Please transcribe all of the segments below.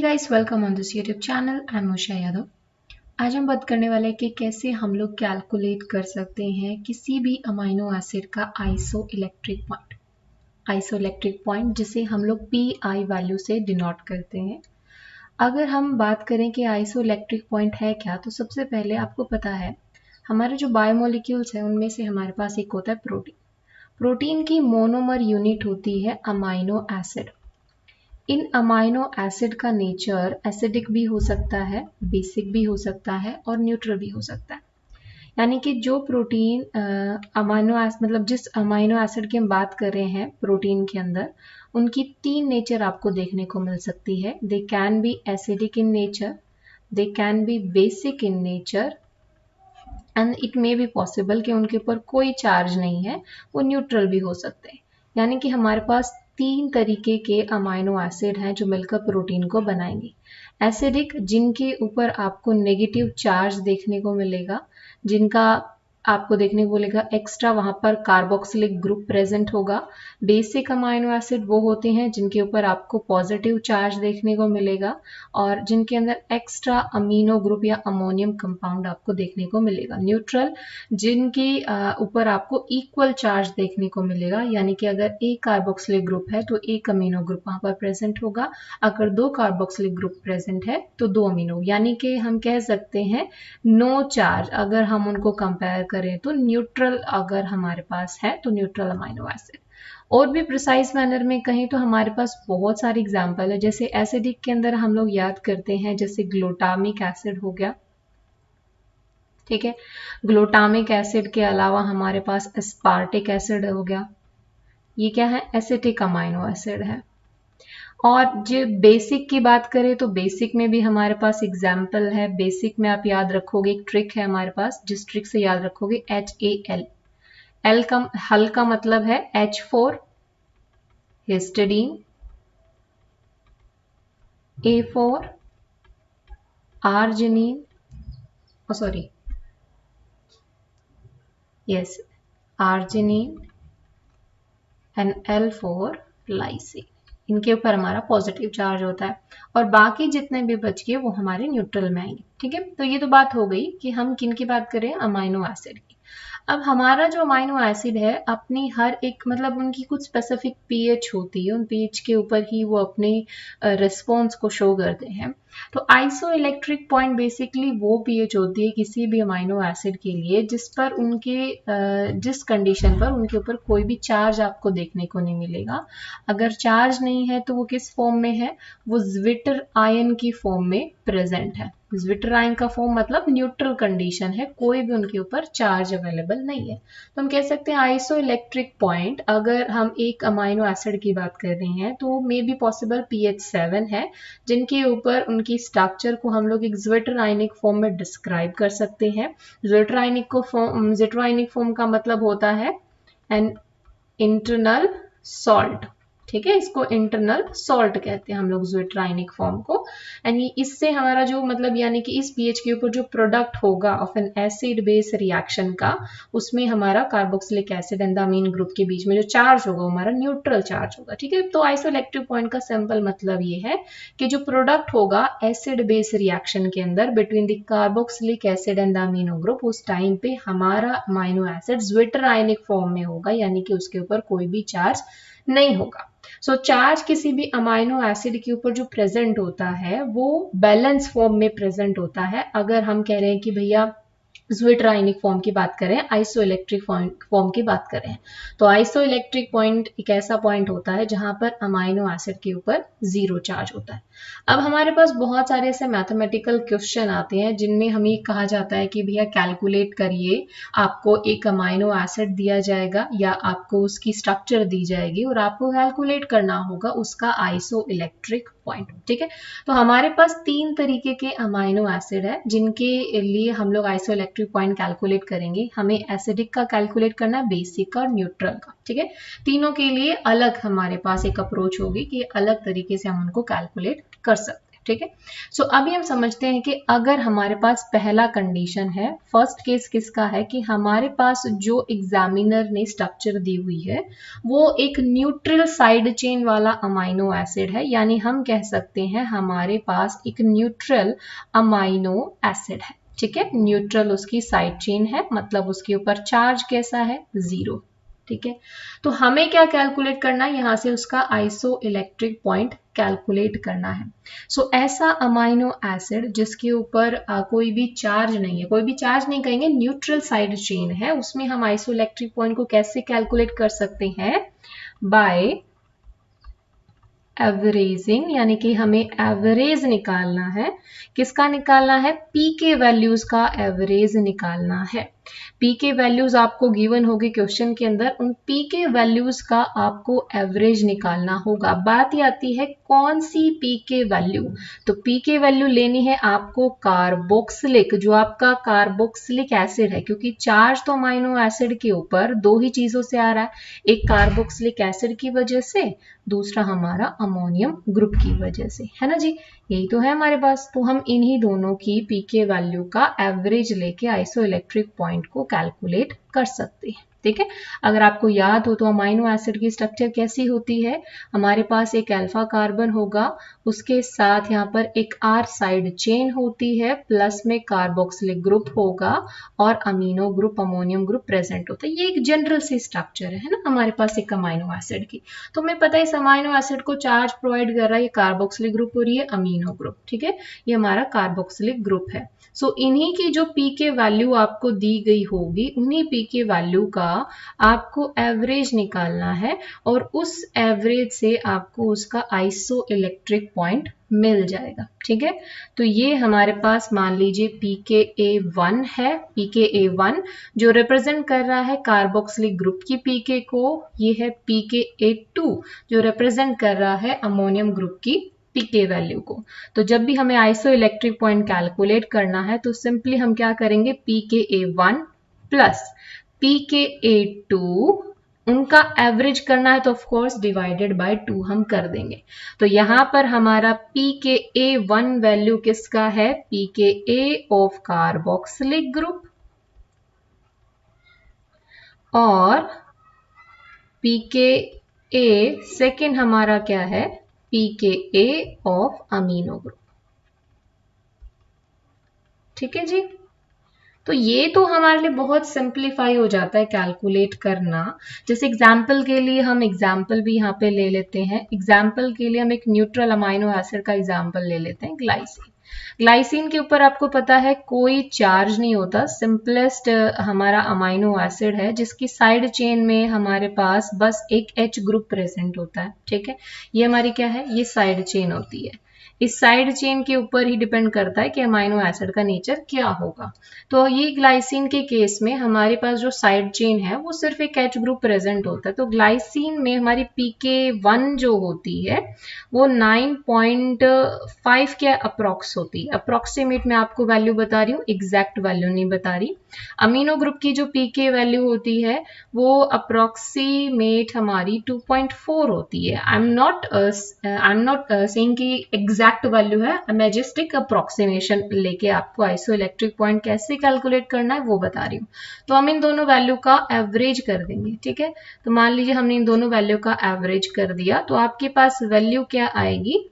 Guys, welcome on this YouTube channel. I am Usha Yadav. आज हम बात करने वाले हैं कि कैसे हम लोग कैलकुलेट कर सकते हैं किसी भी अमाइनो एसिड का आइसोइलेक्ट्रिक पॉइंट जिसे हम लोग पीआई वैल्यू से डिनोट करते हैं। अगर हम बात करें कि आइसोइलेक्ट्रिक पॉइंट है क्या, तो सबसे पहले आपको पता है हमारे जो बायोमोलिक्यूल्स हैं उनमें से हमारे पास एक होता है प्रोटीन। प्रोटीन की मोनोमर यूनिट होती है अमाइनो एसिड। इन अमाइनो एसिड का नेचर एसिडिक भी हो सकता है, बेसिक भी हो सकता है और न्यूट्रल भी हो सकता है। यानी कि जो प्रोटीन अमाइनो एसिड मतलब जिस अमाइनो एसिड की हम बात कर रहे हैं प्रोटीन के अंदर, उनकी तीन नेचर आपको देखने को मिल सकती है। They can be acidic in nature, they can be basic in nature and it may be possible कि उनके ऊपर कोई चार्ज नहीं है, वो न्यूट्रल भी हो सकते हैं। यानी कि हमारे पास तीन तरीके के अमाइनो एसिड हैं जो मिलकर प्रोटीन को बनाएंगे। एसिडिक, जिनके ऊपर आपको नेगेटिव चार्ज देखने को मिलेगा, जिनका आपको देखने को मिलेगा एक्स्ट्रा वहां पर कार्बोक्सिलिक ग्रुप प्रेजेंट होगा। बेसिक अमाइनो एसिड वो होते हैं जिनके ऊपर आपको पॉजिटिव चार्ज देखने को मिलेगा और जिनके अंदर एक्स्ट्रा अमीनो ग्रुप या अमोनियम कंपाउंड आपको देखने को मिलेगा। न्यूट्रल, जिनके ऊपर आपको इक्वल चार्ज देखने को मिलेगा, यानी कि अगर एक कार्बोक्सिलिक ग्रुप है तो एक अमीनो ग्रुप वहां पर प्रेजेंट होगा, अगर दो कार्बोक्सिलिक ग्रुप प्रेजेंट है तो दो अमीनो, यानी कि हम कह सकते हैं नो चार्ज। अगर हम उनको कंपेयर करें तो न्यूट्रल अगर हमारे पास है तो न्यूट्रल अमाइनो एसिड। और भी प्रिसाइज मैनर में कहें तो हमारे पास बहुत सारे एग्जाम्पल है। जैसे एसिडिक के अंदर हम लोग याद करते हैं, जैसे ग्लूटामिक एसिड हो गया, ठीक है। ग्लूटामिक एसिड के अलावा हमारे पास एस्पार्टिक एसिड हो गया, ये क्या है, एसिटिक अमाइनो एसिड है। और जो बेसिक की बात करें तो बेसिक में भी हमारे पास एग्जाम्पल है। बेसिक में आप याद रखोगे, एक ट्रिक है हमारे पास, जिस ट्रिक से याद रखोगे HAL। एल का हल का मतलब है H4 histidine, A4 arginine, sorry yes arginine and L4 lysine. इनके ऊपर हमारा पॉजिटिव चार्ज होता है और बाकी जितने भी बच गए वो हमारे न्यूट्रल में आएंगे, ठीक है। तो ये तो बात हो गई कि हम किन की बात करें, अमाइनो एसिड की। अब हमारा जो अमाइनो एसिड है अपनी हर एक मतलब उनकी कुछ स्पेसिफिक पीएच होती है, उन पीएच के ऊपर ही वो अपने रिस्पॉन्स को शो करते हैं। तो आइसोइलेक्ट्रिक पॉइंट बेसिकली वो पीएच होती है किसी भी अमाइनो एसिड के लिए जिस पर उनके जिस कंडीशन पर उनके ऊपर कोई भी चार्ज आपको देखने को नहीं मिलेगा। अगर चार्ज नहीं है तो वो किस फॉर्म में है, वो ज्विटर आयन की फॉर्म में प्रेजेंट है। ज्विटर आयन का फॉर्म मतलब न्यूट्रल कंडीशन है, कोई भी उनके ऊपर चार्ज अवेलेबल नहीं है। तो हम कह सकते हैं आइसोइलेक्ट्रिक पॉइंट, अगर हम एक अमाइनो एसिड की बात कर रहे हैं तो मे बी पॉसिबल pH7 है, जिनके ऊपर उनकी स्ट्रक्चर को हम लोग एक ज्विटर आयनिक फॉर्म में डिस्क्राइब कर सकते हैं। ज्विटर आयनिक फॉर्म का मतलब होता है एन इंटरनल सॉल्ट, ठीक है। इसको इंटरनल सॉल्ट कहते हैं हम लोग ज्विटर आयनिक फॉर्म को। एंड इससे हमारा जो मतलब यानी कि इस पीएच के ऊपर जो प्रोडक्ट होगा of an acid base reaction का, उसमें हमारा carboxylic acid and the amine group के बीच में जो चार्ज होगा हमारा न्यूट्रल चार्ज होगा, ठीक है। तो आइसोइलेक्ट्रिक पॉइंट का सिंपल मतलब ये है कि जो प्रोडक्ट होगा एसिड बेस रिएक्शन के अंदर between the carboxylic acid and the amino group, उस टाइम पे हमारा amino acid zwitter ionic form में होगा, यानी कि उसके ऊपर कोई भी चार्ज नहीं होगा। सो चार्ज किसी भी अमाइनो एसिड के ऊपर जो प्रेजेंट होता है वो बैलेंस फॉर्म में प्रेजेंट होता है। अगर हम कह रहे हैं कि भैया ज्विटर आयनिक फॉर्म की बात करें, आइसोइलेक्ट्रिक फॉर्म की बात करें, तो आइसोइलेक्ट्रिक पॉइंट एक ऐसा पॉइंट होता है जहां पर अमाइनो एसिड के ऊपर जीरो चार्ज होता है। अब हमारे पास बहुत सारे ऐसे मैथमेटिकल क्वेश्चन आते हैं जिनमें हमें कहा जाता है कि भैया कैलकुलेट करिए, आपको एक अमाइनो एसिड दिया जाएगा या आपको उसकी स्ट्रक्चर दी जाएगी और आपको कैलकुलेट करना होगा उसका आइसोइलेक्ट्रिक पॉइंट, ठीक है। तो हमारे पास तीन तरीके के अमाइनो एसिड है जिनके लिए हम लोग आइसोइलेक्ट्रिक पॉइंट कैलकुलेट करेंगे। हमें एसिडिक का कैलकुलेट करना है, बेसिक का और न्यूट्रल का, ठीक है। तीनों के लिए अलग हमारे पास एक अप्रोच होगी कि अलग तरीके से हम उनको कैलकुलेट कर सकते हैं। ठीक है। सो अभी हम समझते हैं कि अगर हमारे पास पहला कंडीशन है, फर्स्ट केस किसका है कि हमारे पास जो एग्जामिनर ने स्ट्रक्चर दी हुई है वो एक न्यूट्रल साइड चेन वाला अमाइनो एसिड है, यानी हम कह सकते हैं हमारे पास एक न्यूट्रल अमाइनो एसिड है। ठीक है, न्यूट्रल उसकी साइड चेन है, मतलब उसके ऊपर चार्ज कैसा है, 0। ठीक है, तो हमें क्या कैलकुलेट करना है, यहां से उसका आइसो इलेक्ट्रिक पॉइंट कैलकुलेट करना है। सो ऐसा अमाइनो एसिड जिसके ऊपर कोई भी चार्ज नहीं है, कोई भी चार्ज नहीं कहेंगे, न्यूट्रल साइड चेन है, उसमें हम आइसो इलेक्ट्रिक पॉइंट को कैसे कैलकुलेट कर सकते हैं, बाय एवरेजिंग, यानी कि हमें एवरेज निकालना है। किसका निकालना है, पी के वैल्यूज का एवरेज निकालना है। पी के वैल्यूज आपको गिवन होगी क्वेश्चन के अंदर, उन पी के वैल्यूज का आपको एवरेज निकालना होगा। बात ये आती है कौन सी पी के वैल्यू, तो पी के वैल्यू लेनी है आपको कार्बोक्सिलिक, जो आपका कार्बोक्सिलिक एसिड है, क्योंकि चार्ज तो अमाइनो एसिड के ऊपर दो ही चीजों से आ रहा है, एक कार्बोक्सिलिक एसिड की वजह से, दूसरा हमारा अमोनियम ग्रुप की वजह से, है ना जी, यही तो है हमारे पास। तो हम इन्हीं दोनों की पीके वैल्यू का एवरेज लेके आइसो इलेक्ट्रिक पॉइंट को कैलकुलेट कर सकते हैं। ठीक है, अगर आपको याद हो तो अमाइनो एसिड की स्ट्रक्चर कैसी होती है, हमारे पास एक अल्फा कार्बन होगा, उसके साथ यहाँ पर एक आर साइड चेन होती है, प्लस में कार्बोक्सिलिक ग्रुप होगा और amino group, ammonium group present होता है। ये एक जनरल सी स्ट्रक्चर है ना हमारे पास एक अमाइनो एसिड की। तो हमें पता है इस अमाइनो एसिड को चार्ज प्रोवाइड कर रहा है ये कार्बोक्सिलिक ग्रुप और ये अमीनो ग्रुप। ठीक है, ये हमारा कार्बोक्सिलिक ग्रुप है। सो इन्हीं की जो पी के वैल्यू आपको दी गई होगी, उन्हीं पी के वैल्यू का आपको एवरेज निकालना है और उस एवरेज से आपको उसका आइसो इलेक्ट्रिक पॉइंट मिल जाएगा। ठीक है, तो ये हमारे पास मान लीजिए pKa1 है, pKa1 जो रिप्रेजेंट कर रहा है कार्बोक्सिलिक ग्रुप की pK को, ये है pKa2 जो रिप्रेजेंट कर रहा है अमोनियम ग्रुप की पीके वैल्यू को। तो जब भी हमें आइसो इलेक्ट्रिक पॉइंट कैलकुलेट करना है तो सिंपली हम क्या करेंगे, pKa1 प्लस pKa2 उनका एवरेज करना है तो ऑफ कोर्स डिवाइडेड बाय 2 हम कर देंगे। तो यहां पर हमारा pKa1 वैल्यू किसका है, pKa ऑफ कार्बोक्सिलिक ग्रुप और pKa सेकेंड हमारा क्या है, pKa ऑफ अमीनो ग्रुप। ठीक है जी, तो ये तो हमारे लिए बहुत सिंप्लीफाई हो जाता है कैलकुलेट करना। जैसे एग्जाम्पल के लिए हम एग्जाम्पल भी यहाँ पे ले लेते हैं, एग्जाम्पल के लिए हम एक न्यूट्रल अमाइनो एसिड का एग्जाम्पल ले लेते हैं, ग्लाइसिन। ग्लाइसिन के ऊपर आपको पता है कोई चार्ज नहीं होता, सिंपलेस्ट हमारा अमाइनो एसिड है जिसकी साइड चेन में हमारे पास बस एक H ग्रुप प्रेजेंट होता है। ठीक है, ये हमारी क्या है, ये साइड चेन होती है। इस साइड चेन के ऊपर ही डिपेंड करता है कि अमाइनो एसिड का नेचर क्या होगा। तो ये ग्लाइसिन के केस में हमारे पास जो साइड चेन है वो सिर्फ एक H ग्रुप प्रेजेंट होता है। तो ग्लाइसिन में हमारी pK1 जो होती है वो 9.5 के अप्रोक्स होती है। अप्रोक्सीमेट मैं आपको वैल्यू बता रही हूँ, एग्जैक्ट वैल्यू नहीं बता रही। अमीनो ग्रुप की जो pK वैल्यू होती है वो अप्रोक्सीमेट हमारी 2.4 होती है। आई एम नॉट सेइंग कि एग्जैक्ट वैल्यू है, मैं जस्ट एक अप्रोक्सीमेशन लेके आपको आइसो इलेक्ट्रिक पॉइंट कैसे कैलकुलेट करना है वो बता रही हूँ। तो हम इन दोनों वैल्यू का एवरेज कर देंगे। ठीक है, तो मान लीजिए हमने इन दोनों वैल्यू का एवरेज कर दिया तो आपके पास वैल्यू क्या आएगी,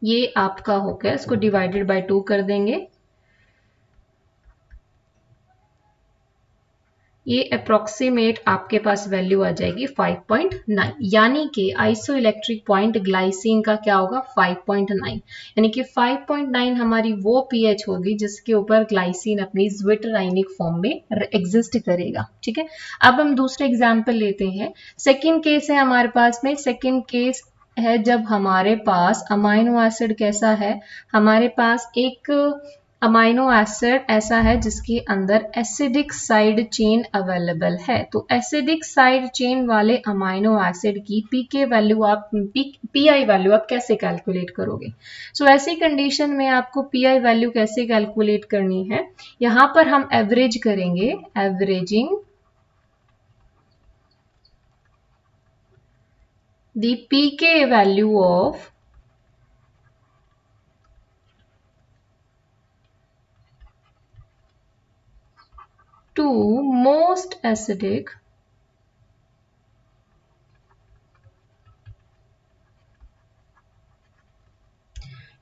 ये आपका हो गया, इसको डिवाइडेड बाय 2 कर देंगे, ये अप्रोक्सीमेट आपके पास वैल्यू आ जाएगी 5.9, यानी कि आइसो इलेक्ट्रिक पॉइंट ग्लाइसिन का क्या होगा, 5.9, यानी कि 5.9 हमारी वो पीएच होगी जिसके ऊपर ग्लाइसिन अपनी ज्विटर आयनिक फॉर्म में एग्जिस्ट करेगा। ठीक है, अब हम दूसरे एग्जाम्पल लेते हैं। सेकेंड केस है हमारे पास में, सेकेंड केस है जब हमारे पास अमाइनो एसिड कैसा है, हमारे पास एक अमाइनो एसिड ऐसा है जिसके अंदर एसिडिक साइड चेन अवेलेबल है। तो एसिडिक साइड चेन वाले अमाइनो एसिड की पीके वैल्यू आप पीआई वैल्यू आप कैसे कैलकुलेट करोगे। सो ऐसी कंडीशन में आपको पीआई वैल्यू कैसे कैलकुलेट करनी है, यहां पर हम एवरेज करेंगे, averaging the P K value of two most acidic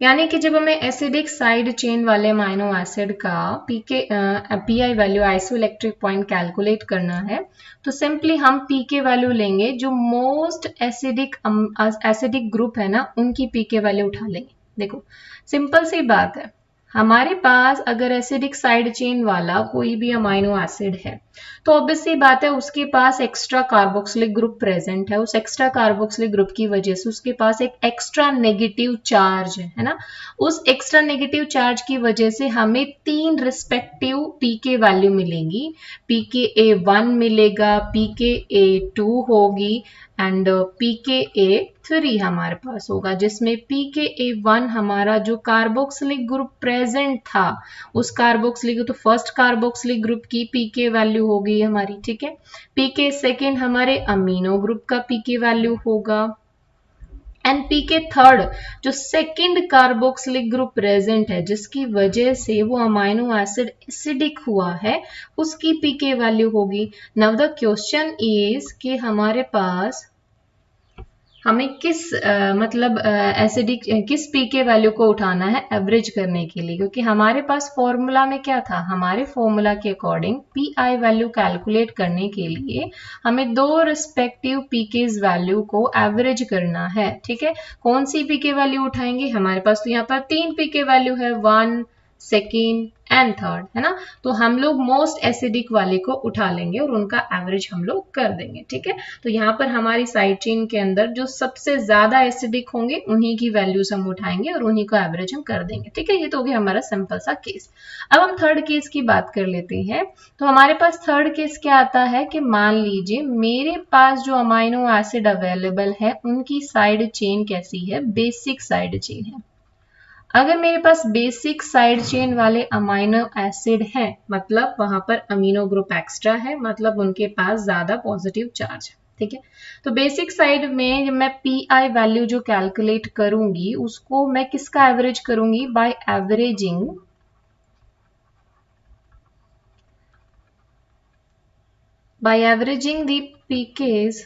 यानी कि जब हमें एसिडिक साइड चेन वाले अमाइनो एसिड का P I value isoelectric point calculate करना है तो सिंपली हम पीके वैल्यू लेंगे जो मोस्ट एसिडिक ग्रुप है ना उनकी पीके वैल्यू उठा लेंगे। देखो सिंपल सी बात है, हमारे पास अगर एसिडिक साइड चेन वाला कोई भी अमाइनो एसिड है तो ऑब्वियस सी बात है उसके पास एक्स्ट्रा कार्बोक्सिलिक ग्रुप प्रेजेंट है। उस एक्स्ट्रा कार्बोक्सिलिक ग्रुप की वजह से उसके पास एक एक्स्ट्रा नेगेटिव चार्ज है ना। उस एक्स्ट्रा नेगेटिव चार्ज की वजह से हमें 3 रिस्पेक्टिव पीके वैल्यू मिलेंगी। पीके ए1 मिलेगा, पीके ए2 होगी एंड pKa3 हमारे पास होगा, जिसमें pKa1 हमारा जो कार्बोक्सिलिक ग्रुप प्रेजेंट था उस कार्बोक्सिलिक तो फर्स्ट कार्बोक्सिलिक ग्रुप की पीके वैल्यू होगी हमारी, ठीक है। पीके सेकेंड हमारे अमीनो ग्रुप का पीके वैल्यू होगा एंड पीके थर्ड जो सेकेंड कार्बोक्सिलिक ग्रुप प्रेजेंट है जिसकी वजह से वो अमाइनो एसिड एसिडिक हुआ है उसकी पीके वैल्यू होगी। नाउ द क्वेश्चन इज कि हमारे पास हमें किस मतलब एसिडिक किस पीके वैल्यू को उठाना है एवरेज करने के लिए, क्योंकि हमारे पास फॉर्मूला में क्या था, हमारे फॉर्मूला के अकॉर्डिंग पीआई वैल्यू कैलकुलेट करने के लिए हमें 2 रिस्पेक्टिव पीकेज वैल्यू को एवरेज करना है, ठीक है। कौन सी पीके वैल्यू उठाएंगे, हमारे पास तो यहाँ पर 3 पीके वैल्यू है, 1 सेकेंड एंड थर्ड, है ना। तो हम लोग मोस्ट एसिडिक वाले को उठा लेंगे और उनका एवरेज हम लोग कर देंगे, ठीक है। तो यहाँ पर हमारी साइड चेन के अंदर जो सबसे ज्यादा एसिडिक होंगे उन्हीं की वैल्यूज हम उठाएंगे और उन्हीं का एवरेज हम कर देंगे, ठीक है। ये तो हो गया हमारा सिंपल सा केस। अब हम थर्ड केस की बात कर लेते हैं। तो हमारे पास थर्ड केस क्या आता है कि मान लीजिए मेरे पास जो अमाइनो एसिड अवेलेबल है उनकी साइड चेन कैसी है, बेसिक साइड चेन है। अगर मेरे पास बेसिक साइड चेन वाले अमाइनो एसिड हैं मतलब वहां पर अमीनो ग्रुप एक्स्ट्रा है, मतलब उनके पास ज्यादा पॉजिटिव चार्ज है, ठीक है। तो बेसिक साइड में जब मैं पी आई वैल्यू जो कैलकुलेट करूंगी उसको मैं किसका एवरेज करूंगी, बाय एवरेजिंग द पीकेज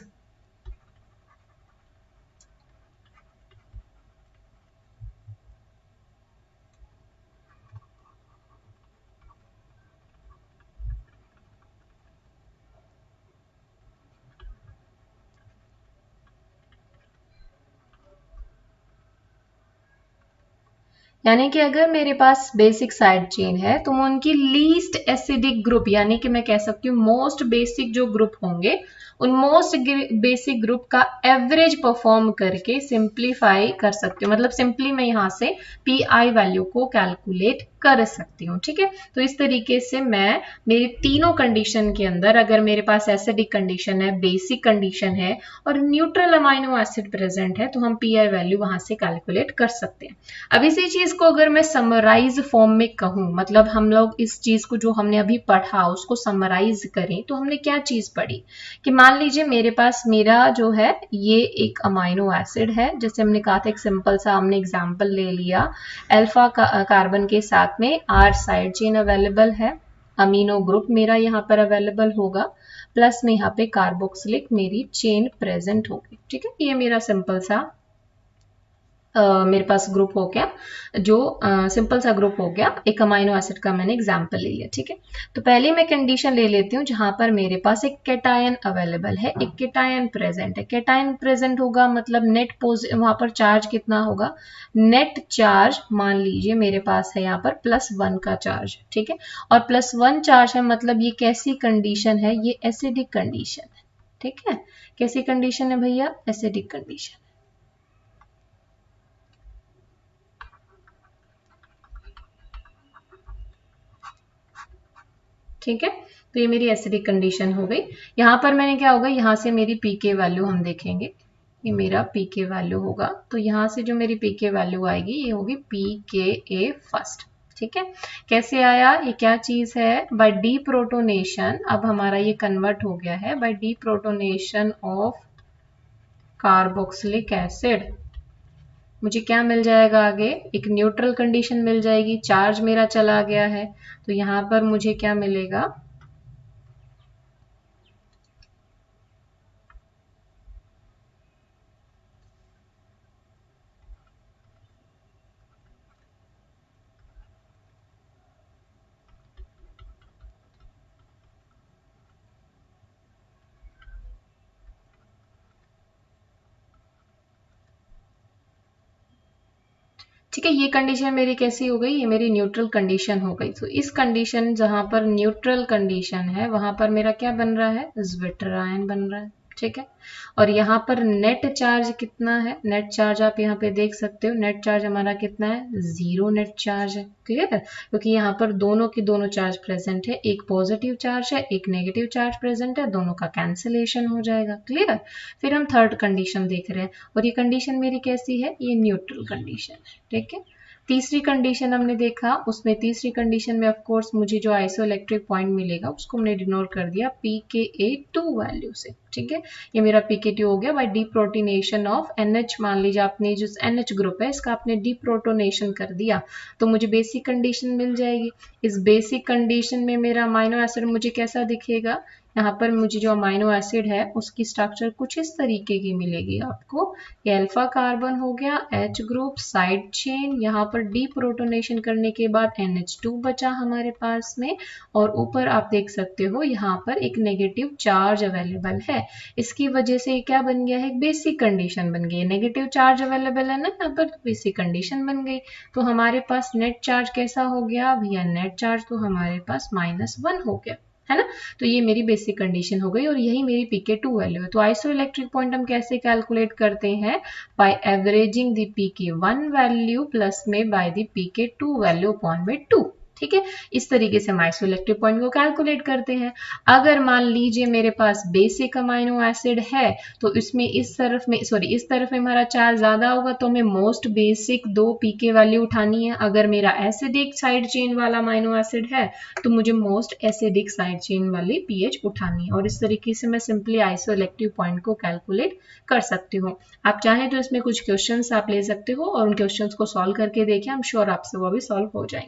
यानी कि अगर मेरे पास बेसिक साइड चेन है तो मैं उनकी लीस्ट एसिडिक ग्रुप यानी कि मैं कह सकती हूँ मोस्ट बेसिक जो ग्रुप होंगे उन मोस्ट बेसिक ग्रुप का एवरेज परफॉर्म करके सिंप्लीफाई कर सकती हूँ, मतलब सिंपली मैं यहाँ से पी आई वैल्यू को कैलकुलेट कर सकती हूँ, ठीक है। तो इस तरीके से मैं मेरी तीनों कंडीशन के अंदर अगर मेरे पास एसिडिक कंडीशन है, बेसिक कंडीशन है और न्यूट्रल अमाइनो एसिड प्रेजेंट है तो हम पी आई वैल्यू वहां से कैलकुलेट कर सकते हैं। अब इसी चीज को अगर मैं समराइज फॉर्म में कहूं, मतलब हम लोग इस चीज को जो हमने अभी पढ़ा उसको समराइज करें तो हमने क्या चीज पढ़ी कि मान लीजिए मेरे पास मेरा जो है ये एक अमाइनो एसिड है, जैसे हमने कहा था एक सिंपल सा हमने एग्जांपल ले लिया, अल्फा कार्बन के साथ में आर साइड चेन अवेलेबल है, अमीनो ग्रुप मेरा यहाँ पर अवेलेबल होगा, प्लस में यहाँ पे कार्बोक्सिलिक मेरी चेन प्रेजेंट होगी, ठीक है। ये मेरा सिंपल सा मेरे पास ग्रुप हो गया, जो सिंपल सा ग्रुप हो गया, एक अमाइनो एसिड का मैंने एग्जांपल ले लिया, ठीक है। तो पहले मैं कंडीशन ले लेती हूँ जहां पर मेरे पास एक कैटायन अवेलेबल है, एक कैटायन प्रेजेंट है। कैटायन प्रेजेंट होगा मतलब नेट वहां पर चार्ज कितना होगा, नेट चार्ज मान लीजिए मेरे पास है यहाँ पर +1 का चार्ज, ठीक है। और +1 चार्ज है मतलब ये कैसी कंडीशन है, ये एसिडिक कंडीशन है, ठीक है। कैसी कंडीशन है भैया, एसिडिक कंडीशन, ठीक है। तो ये मेरी एसिडिक कंडीशन हो गई। यहाँ पर मैंने क्या होगा, यहाँ से मेरी पीके वैल्यू हम देखेंगे, ये मेरा पीके वैल्यू होगा, तो यहाँ से जो मेरी पीके वैल्यू आएगी ये होगी pKa फर्स्ट, ठीक है। कैसे आया, ये क्या चीज है, बाय डी प्रोटोनेशन, अब हमारा ये कन्वर्ट हो गया है by deprotonation of carboxylic acid, मुझे क्या मिल जाएगा आगे, एक न्यूट्रल कंडीशन मिल जाएगी, चार्ज मेरा चला गया है, तो यहाँ पर मुझे क्या मिलेगा, ठीक है, ये कंडीशन मेरी कैसी हो गई, ये मेरी न्यूट्रल कंडीशन हो गई। तो इस कंडीशन जहां पर न्यूट्रल कंडीशन है वहां पर मेरा क्या बन रहा है, ज्विटर आयन बन रहा है। ठीक है, और यहाँ पर नेट चार्ज कितना है, नेट चार्ज आप यहाँ पे देख सकते हो, नेट चार्ज हमारा कितना है, 0 नेट चार्ज है। क्लियर है, क्योंकि यहाँ पर दोनों की दोनों चार्ज प्रेजेंट है, एक पॉजिटिव चार्ज है एक नेगेटिव चार्ज प्रेजेंट है, दोनों का कैंसिलेशन हो जाएगा। क्लियर है, फिर हम थर्ड कंडीशन देख रहे हैं, और ये कंडीशन मेरी कैसी है, ये न्यूट्रल कंडीशन है। ठीक है, तीसरी कंडीशन हमने देखा, उसमें तीसरी कंडीशन में ऑफ कोर्स मुझे जो आइसोइलेक्ट्रिक पॉइंट मिलेगा उसको हमने डिनोट कर दिया pKa2 वैल्यू से। ठीक है, ये मेरा pK2 हो गया बाय डीप्रोटोनेशन ऑफ NH। मान लीजिए आपने जो NH ग्रुप है इसका आपने डीप्रोटोनेशन कर दिया तो मुझे बेसिक कंडीशन मिल जाएगी। इस बेसिक कंडीशन में मेरा अमाइनो एसिड मुझे कैसा दिखेगा, यहाँ पर मुझे जो अमाइनो एसिड है उसकी स्ट्रक्चर कुछ इस तरीके की मिलेगी आपको। ये अल्फा कार्बन हो गया, H ग्रुप, साइड चेन, यहाँ पर डीप्रोटोनेशन करने के बाद NH2 बचा हमारे पास में, और ऊपर आप देख सकते हो यहाँ पर एक नेगेटिव चार्ज अवेलेबल है। इसकी वजह से क्या बन गया है, एक बेसिक कंडीशन बन गई है। नेगेटिव चार्ज अवेलेबल है ना यहाँ पर, बेसिक कंडीशन बन गई। तो हमारे पास नेट चार्ज कैसा हो गया भैया, नेट चार्ज तो हमारे पास -1 हो गया, है ना। तो ये मेरी बेसिक कंडीशन हो गई और यही मेरी pK2 वैल्यू है। तो आइसोइलेक्ट्रिक पॉइंट हम कैसे कैलकुलेट करते हैं, by averaging the pK1 value plus में by the pK2 value upon में 2। ठीक है, इस तरीके से हम आइसोइलेक्ट्रिक पॉइंट को कैलकुलेट करते हैं। अगर मान लीजिए मेरे पास बेसिक अमाइनो एसिड है तो इसमें इस तरफ में हमारा चार्ज ज्यादा होगा तो हमें मोस्ट बेसिक 2 pK वैल्यू उठानी है। अगर मेरा एसिडिक साइड चेन वाला अमाइनो एसिड है तो मुझे मोस्ट एसिडिक साइड चेन वाली pH उठानी है, और इस तरीके से मैं सिंपली आइसोइलेक्ट्रिक पॉइंट को कैलकुलेट कर सकती हूँ। आप चाहें तो इसमें कुछ क्वेश्चंस आप ले सकते हो और उन क्वेश्चंस को सॉल्व करके देखिए, आई एम श्योर आपसे वो भी सॉल्व हो जाएंगे।